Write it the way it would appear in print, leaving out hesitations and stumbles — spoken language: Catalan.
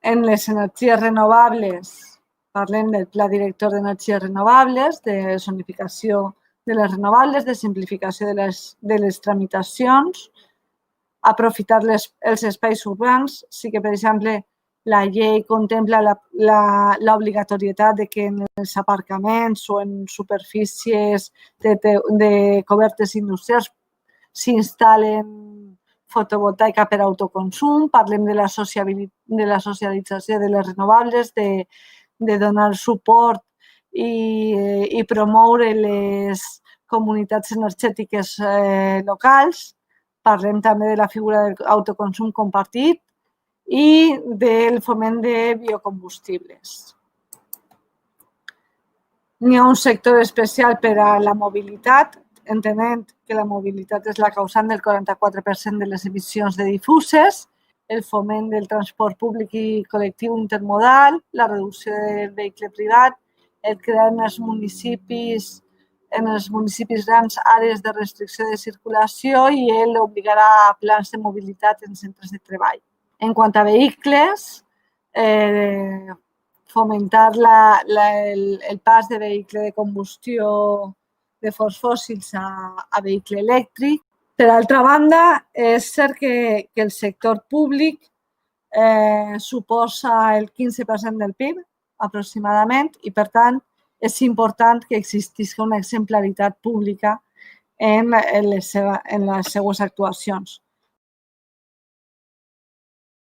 En les energies renovables, parlem del Pla Director d'Energies Renovables, de zonificació de les renovables, de simplificació de les tramitacions, aprofitar els espais urbans. Sí que, per exemple, la llei contempla l'obligatorietat de que en els aparcaments o en superfícies de cobertes industrials s'instal·len fotovoltaica per autoconsum. Parlem de la socialització de les renovables, de donar suport i promoure les comunitats energètiques locals. Parlem també de la figura de l'autoconsum compartit i del foment de biocombustibles. N'hi ha un sector especial per a la mobilitat, entenent que la mobilitat és la causant del 44% de les emissions de difuses, el foment del transport públic i col·lectiu intermodal, la reducció del vehicle privat, el crear en els municipis grans àrees de restricció de circulació i l'obligarà a plans de mobilitat en centres de treball. En quant a vehicles, fomentar el pas de vehicle de combustió de fons fòssils a vehicle elèctric. Per altra banda, és cert que el sector públic suposa el 15% del PIB, aproximadament, i, per tant, és important que existisca una exemplaritat pública en les seues actuacions.